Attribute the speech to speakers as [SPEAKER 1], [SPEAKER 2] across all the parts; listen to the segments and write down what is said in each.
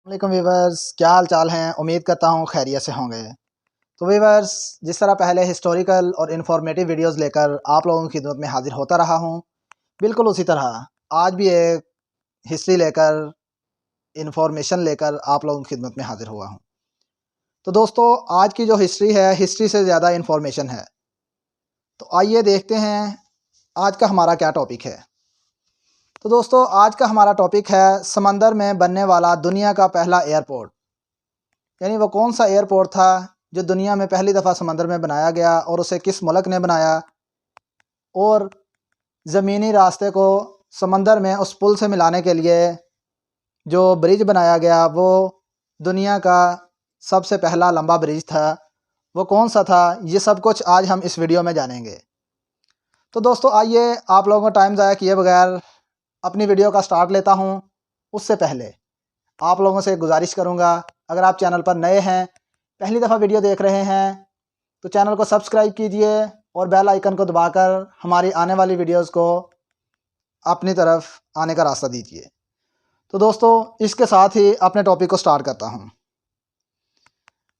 [SPEAKER 1] वालेकुम वीवर्स, क्या हाल चाल हैं। उम्मीद करता हूँ खैरियत से होंगे। तो वीवर्स, जिस तरह पहले हिस्टोरिकल और इन्फॉर्मेटिव वीडियोस लेकर आप लोगों की खिदमत में हाजिर होता रहा हूँ, बिल्कुल उसी तरह आज भी एक हिस्ट्री लेकर, इन्फॉर्मेशन लेकर आप लोगों की खिदमत में हाजिर हुआ हूँ। तो दोस्तों, आज की जो हिस्ट्री है, हिस्ट्री से ज़्यादा इन्फॉर्मेशन है। तो आइए देखते हैं आज का हमारा क्या टॉपिक है। तो दोस्तों, आज का हमारा टॉपिक है समंदर में बनने वाला दुनिया का पहला एयरपोर्ट। यानी वो कौन सा एयरपोर्ट था जो दुनिया में पहली दफ़ा समंदर में बनाया गया और उसे किस मुल्क ने बनाया, और ज़मीनी रास्ते को समंदर में उस पुल से मिलाने के लिए जो ब्रिज बनाया गया वो दुनिया का सबसे पहला लंबा ब्रिज था। वो कौन सा था, ये सब कुछ आज हम इस वीडियो में जानेंगे। तो दोस्तों, आइए आप लोगों का टाइम ज़ाया किए बगैर अपनी वीडियो का स्टार्ट लेता हूँ। उससे पहले आप लोगों से गुजारिश करूँगा, अगर आप चैनल पर नए हैं, पहली दफ़ा वीडियो देख रहे हैं, तो चैनल को सब्सक्राइब कीजिए और बेल आइकन को दबाकर हमारी आने वाली वीडियोस को अपनी तरफ आने का रास्ता दीजिए। तो दोस्तों, इसके साथ ही अपने टॉपिक को स्टार्ट करता हूँ।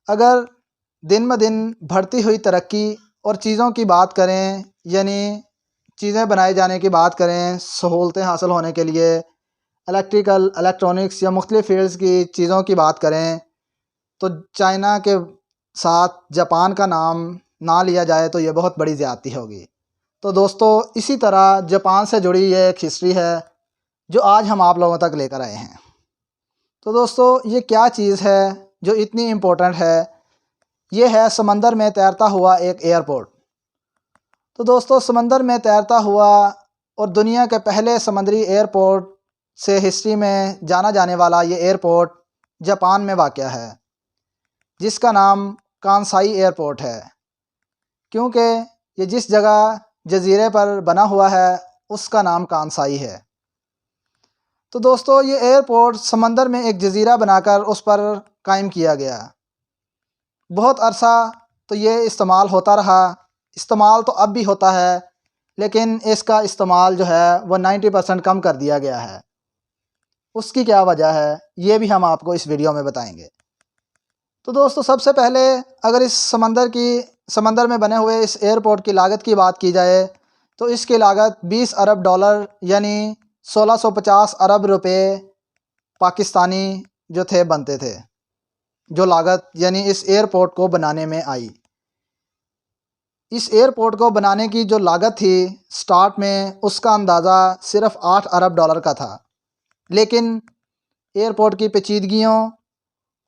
[SPEAKER 1] अगर दिन ब दिन बढ़ती हुई तरक्की और चीज़ों की बात करें, यानी चीज़ें बनाए जाने की बात करें, सहूलतें हासिल होने के लिए इलेक्ट्रिकल, इलेक्ट्रॉनिक्स या मुख्तलिफ़ फील्ड्स की चीज़ों की बात करें, तो चाइना के साथ जापान का नाम ना लिया जाए तो ये बहुत बड़ी ज़्यादती होगी। तो दोस्तों, इसी तरह जापान से जुड़ी ये एक हिस्ट्री है जो आज हम आप लोगों तक लेकर आए हैं। तो दोस्तों, ये क्या चीज़ है जो इतनी इम्पोर्टेंट है? ये है समंदर में तैरता हुआ एक एयरपोर्ट। तो दोस्तों, समंदर में तैरता हुआ और दुनिया के पहले समुद्री एयरपोर्ट से हिस्ट्री में जाना जाने वाला ये एयरपोर्ट जापान में वाक़या है, जिसका नाम कांसाई एयरपोर्ट है। क्योंकि ये जिस जगह जज़ीरे पर बना हुआ है उसका नाम कांसाई है। तो दोस्तों, ये एयरपोर्ट समंदर में एक जज़ीरा बनाकर उस पर कायम किया गया। बहुत अरसा तो ये इस्तेमाल होता रहा, इस्तेमाल तो अब भी होता है, लेकिन इसका इस्तेमाल जो है वो 90% कम कर दिया गया है। उसकी क्या वजह है, ये भी हम आपको इस वीडियो में बताएंगे। तो दोस्तों, सबसे पहले अगर इस समंदर में बने हुए इस एयरपोर्ट की लागत की बात की जाए, तो इसकी लागत 20 अरब डॉलर यानी 1650 अरब रुपए पाकिस्तानी जो थे बनते थे। जो लागत यानी इस एयरपोर्ट को बनाने में आई, इस एयरपोर्ट को बनाने की जो लागत थी स्टार्ट में, उसका अंदाज़ा सिर्फ 8 अरब डॉलर का था। लेकिन एयरपोर्ट की पेचीदगियों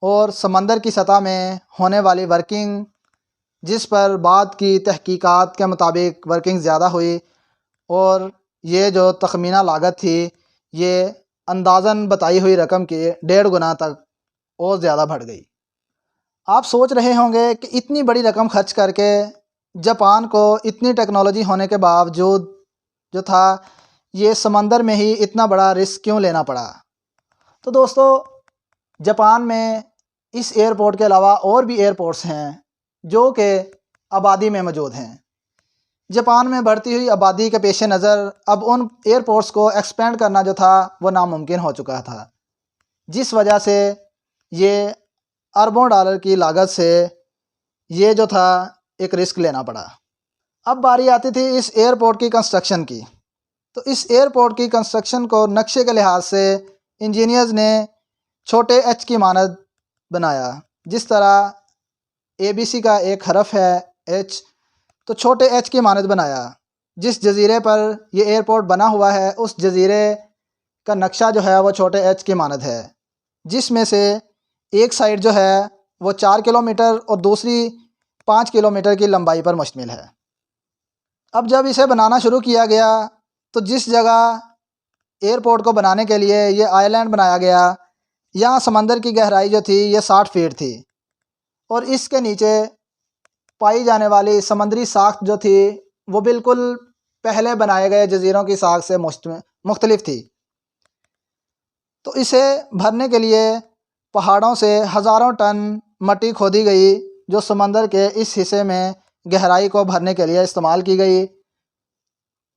[SPEAKER 1] और समंदर की सतह में होने वाली वर्किंग, जिस पर बाद की तहकीकात के मुताबिक वर्किंग ज़्यादा हुई, और ये जो तखमीना लागत थी ये अंदाज़न बताई हुई रकम के 1.5 गुना तक और ज़्यादा बढ़ गई। आप सोच रहे होंगे कि इतनी बड़ी रकम खर्च करके जापान को इतनी टेक्नोलॉजी होने के बावजूद जो था ये समंदर में ही इतना बड़ा रिस्क क्यों लेना पड़ा। तो दोस्तों, जापान में इस एयरपोर्ट के अलावा और भी एयरपोर्ट्स हैं जो कि आबादी में मौजूद हैं। जापान में बढ़ती हुई आबादी के पेश नज़र अब उन एयरपोर्ट्स को एक्सपेंड करना जो था वो नामुमकिन हो चुका था, जिस वजह से ये अरबों डॉलर की लागत से ये जो था एक रिस्क लेना पड़ा। अब बारी आती थी इस एयरपोर्ट की कंस्ट्रक्शन की। तो इस एयरपोर्ट की कंस्ट्रक्शन को नक्शे के लिहाज से इंजीनियर्स ने छोटे एच की मानद बनाया। जिस तरह ABC का एक हरफ है H, तो छोटे एच की मानद बनाया। जिस जज़ीरे पर यह एयरपोर्ट बना हुआ है उस जज़ीरे का नक्शा जो है वो छोटे एच की मानद है, जिसमें से एक साइड जो है वो 4 किलोमीटर और दूसरी 5 किलोमीटर की लंबाई पर मुश्तमिल है। अब जब इसे बनाना शुरू किया गया तो जिस जगह एयरपोर्ट को बनाने के लिए ये आइलैंड बनाया गया, यहाँ समंदर की गहराई जो थी ये 60 फीट थी, और इसके नीचे पाई जाने वाली समंदरी साख्त जो थी वो बिल्कुल पहले बनाए गए जज़ीरों की साख्त से मुख्तलिफ थी। तो इसे भरने के लिए पहाड़ों से हज़ारों टन मट्टी खोदी गई, जो समंदर के इस हिस्से में गहराई को भरने के लिए इस्तेमाल की गई,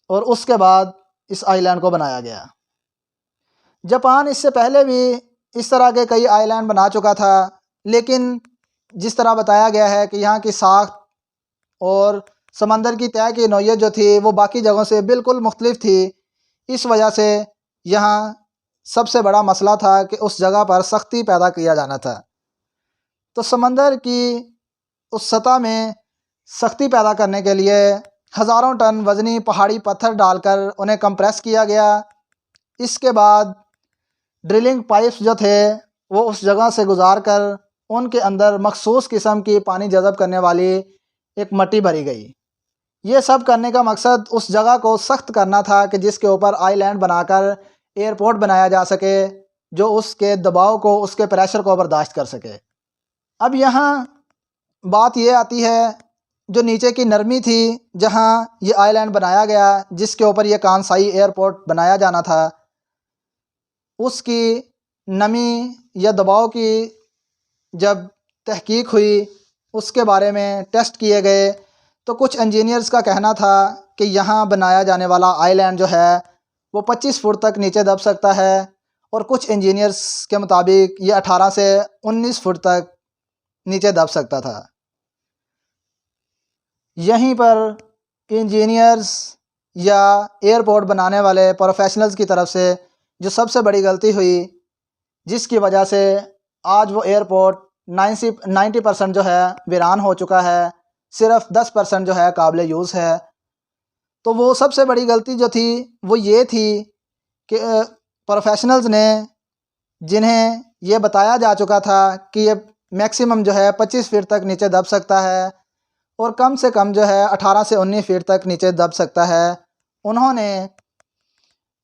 [SPEAKER 1] और उसके बाद इस आइलैंड को बनाया गया। जापान इससे पहले भी इस तरह के कई आइलैंड बना चुका था, लेकिन जिस तरह बताया गया है कि यहाँ की साख्त और समंदर की तय की नौइयत जो थी वो बाकी जगहों से बिल्कुल मुख्तलिफ थी। इस वजह से यहाँ सबसे बड़ा मसला था कि उस जगह पर सख्ती पैदा किया जाना था। तो समंदर की उस सतह में सख्ती पैदा करने के लिए हज़ारों टन वज़नी पहाड़ी पत्थर डालकर उन्हें कंप्रेस किया गया। इसके बाद ड्रिलिंग पाइप्स जो थे वो उस जगह से गुजार कर उनके अंदर मखसूस किस्म की पानी जज़ब करने वाली एक मट्टी भरी गई। ये सब करने का मकसद उस जगह को सख्त करना था कि जिसके ऊपर आइलैंड बनाकर एयरपोर्ट बनाया जा सके, जो उसके दबाव को, उसके प्रेशर को बर्दाश्त कर सके। अब यहाँ बात ये आती है, जो नीचे की नरमी थी जहाँ ये आइलैंड बनाया गया, जिसके ऊपर ये कांसाई एयरपोर्ट बनाया जाना था, उसकी नमी या दबाव की जब तहकीक हुई, उसके बारे में टेस्ट किए गए, तो कुछ इंजीनियर्स का कहना था कि यहाँ बनाया जाने वाला आइलैंड जो है वो 25 फुट तक नीचे दब सकता है, और कुछ इंजीनियर्स के मुताबिक ये 18 से 19 फुट तक नीचे दब सकता था। यहीं पर इंजीनियर्स या एयरपोर्ट बनाने वाले प्रोफेशनल्स की तरफ से जो सबसे बड़ी गलती हुई, जिसकी वजह से आज वो एयरपोर्ट 90% जो है वीरान हो चुका है, सिर्फ 10% जो है काबिल यूज़ है। तो वो सबसे बड़ी गलती जो थी वो ये थी कि प्रोफेशनल्स ने, जिन्हें ये बताया जा चुका था कि ये मैक्सिमम जो है 25 फीट तक नीचे दब सकता है और कम से कम जो है 18 से 19 फीट तक नीचे दब सकता है, उन्होंने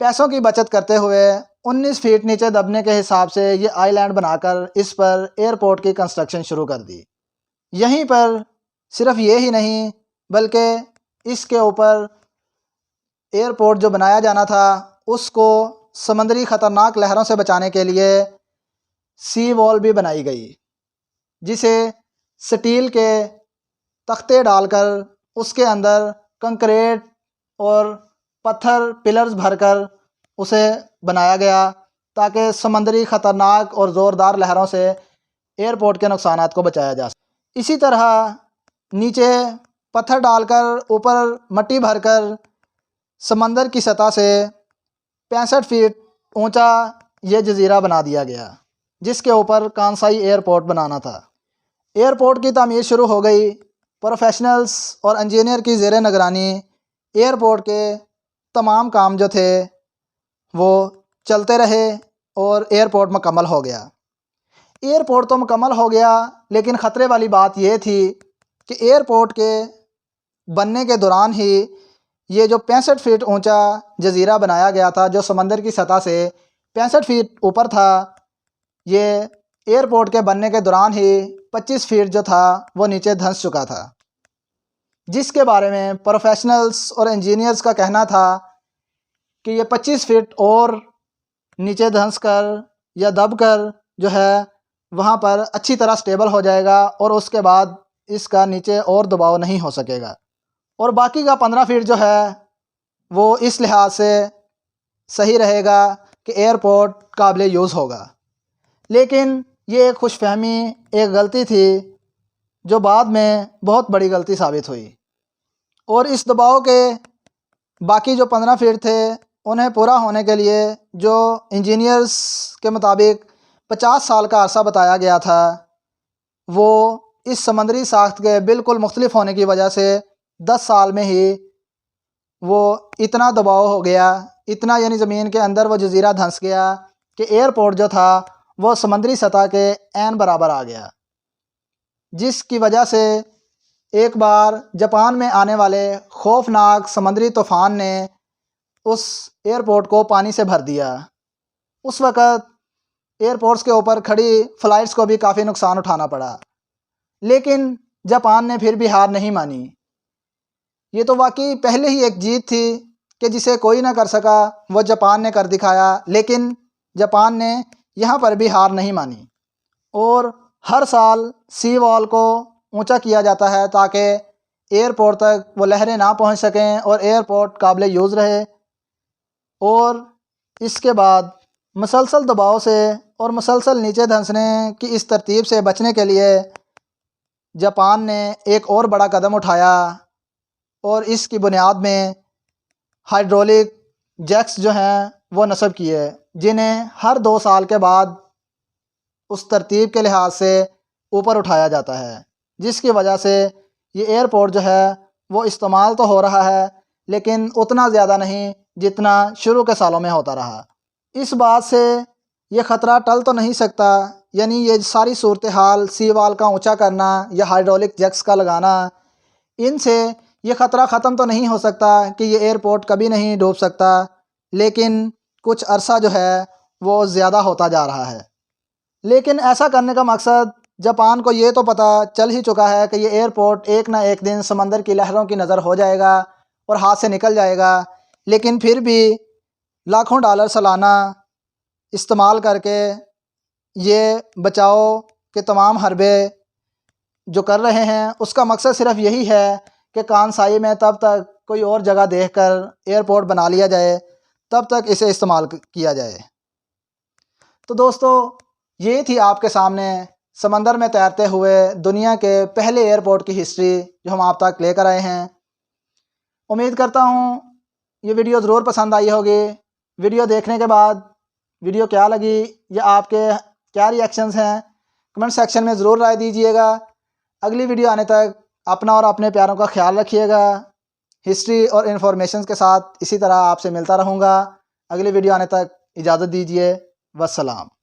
[SPEAKER 1] पैसों की बचत करते हुए 19 फीट नीचे दबने के हिसाब से ये आइलैंड बनाकर इस पर एयरपोर्ट की कंस्ट्रक्शन शुरू कर दी। यहीं पर सिर्फ ये ही नहीं, बल्कि इसके ऊपर एयरपोर्ट जो बनाया जाना था उसको समंदरी ख़तरनाक लहरों से बचाने के लिए सी वॉल भी बनाई गई, जिसे स्टील के तख्ते डालकर उसके अंदर कंक्रीट और पत्थर पिलर्स भरकर उसे बनाया गया, ताकि समंदरी ख़तरनाक और ज़ोरदार लहरों से एयरपोर्ट के नुकसानात को बचाया जा सके। इसी तरह नीचे पत्थर डालकर ऊपर मट्टी भरकर समंदर की सतह से 65 फीट ऊंचा ये जजीरा बना दिया गया, जिसके ऊपर कांसाई एयरपोर्ट बनाना था। एयरपोर्ट की तामीर शुरू हो गई। प्रोफेशनल्स और इंजीनियर की ज़ेर निगरानी एयरपोर्ट के तमाम काम जो थे वो चलते रहे और एयरपोर्ट मुकम्मल हो गया। एयरपोर्ट तो मुकम्मल हो गया, लेकिन ख़तरे वाली बात ये थी कि एयरपोर्ट के बनने के दौरान ही ये जो 65 फीट ऊंचा जजीरा बनाया गया था, जो समंदर की सतह से 65 फीट ऊपर था, ये एयरपोर्ट के बनने के दौरान ही 25 फीट जो था वो नीचे धंस चुका था, जिसके बारे में प्रोफेशनल्स और इंजीनियर्स का कहना था कि ये 25 फीट और नीचे धंस कर या दब कर जो है वहाँ पर अच्छी तरह स्टेबल हो जाएगा और उसके बाद इसका नीचे और दबाव नहीं हो सकेगा, और बाकी का 15 फीट जो है वो इस लिहाज से सही रहेगा कि एयरपोर्ट काबिल यूज़ होगा। लेकिन ये एक खुशफहमी, एक गलती थी जो बाद में बहुत बड़ी गलती साबित हुई, और इस दबाव के बाकी जो 15 फीट थे उन्हें पूरा होने के लिए जो इंजीनियर्स के मुताबिक 50 साल का अरसा बताया गया था, वो इस समंदरी साख्त के बिल्कुल मुख्तलिफ होने की वजह से 10 साल में ही वो इतना दबाव हो गया, इतना यानी ज़मीन के अंदर वो जजीरा धंस गया कि एयरपोर्ट जो था वो समंदरी सतह के ऐन बराबर आ गया, जिसकी वजह से एक बार जापान में आने वाले खौफनाक समंदरी तूफ़ान ने उस एयरपोर्ट को पानी से भर दिया। उस वक़्त एयरपोर्ट्स के ऊपर खड़ी फ़्लाइट्स को भी काफ़ी नुकसान उठाना पड़ा, लेकिन जापान ने फिर भी हार नहीं मानी। ये तो वाकई पहले ही एक जीत थी कि जिसे कोई ना कर सका वो जापान ने कर दिखाया, लेकिन जापान ने यहाँ पर भी हार नहीं मानी, और हर साल सी वॉल को ऊंचा किया जाता है ताकि एयरपोर्ट तक वो लहरें ना पहुँच सकें और एयरपोर्ट काबिल यूज़ रहे। और इसके बाद मुसलसल दबाव से और मुसलसल नीचे धंसने की इस तरतीब से बचने के लिए जापान ने एक और बड़ा कदम उठाया और इसकी बुनियाद में हाइड्रोलिक जैक्स जो हैं वो नस्ब किए, जिन्हें हर 2 साल के बाद उस तरतीब के लिहाज से ऊपर उठाया जाता है, जिसकी वजह से ये एयरपोर्ट जो है वो इस्तेमाल तो हो रहा है लेकिन उतना ज़्यादा नहीं जितना शुरू के सालों में होता रहा। इस बात से ये ख़तरा टल तो नहीं सकता, यानी ये सारी सूरत हाल सी वाल का ऊंचा करना या हाइड्रोलिक जैक्स का लगाना, इनसे ये ख़तरा ख़त्म तो नहीं हो सकता कि ये एयरपोर्ट कभी नहीं डूब सकता, लेकिन कुछ अरसा जो है वो ज़्यादा होता जा रहा है। लेकिन ऐसा करने का मकसद जापान को ये तो पता चल ही चुका है कि ये एयरपोर्ट एक ना एक दिन समंदर की लहरों की नज़र हो जाएगा और हाथ से निकल जाएगा, लेकिन फिर भी लाखों डॉलर सालाना इस्तेमाल करके ये बचाव के तमाम हरबे जो कर रहे हैं उसका मकसद सिर्फ यही है कि कानसाई में तब तक कोई और जगह देखकर एयरपोर्ट बना लिया जाए, तब तक इसे इस्तेमाल किया जाए। तो दोस्तों, ये थी आपके सामने समंदर में तैरते हुए दुनिया के पहले एयरपोर्ट की हिस्ट्री जो हम आप तक लेकर आए हैं। उम्मीद करता हूँ ये वीडियो ज़रूर पसंद आई होगी। वीडियो देखने के बाद वीडियो क्या लगी या आपके क्या रिएक्शंस हैं, कमेंट सेक्शन में ज़रूर राय दीजिएगा। अगली वीडियो आने तक अपना और अपने प्यारों का ख्याल रखिएगा। हिस्ट्री और इन्फॉर्मेशन के साथ इसी तरह आपसे मिलता रहूँगा। अगली वीडियो आने तक इजाज़त दीजिए। वस्सलाम।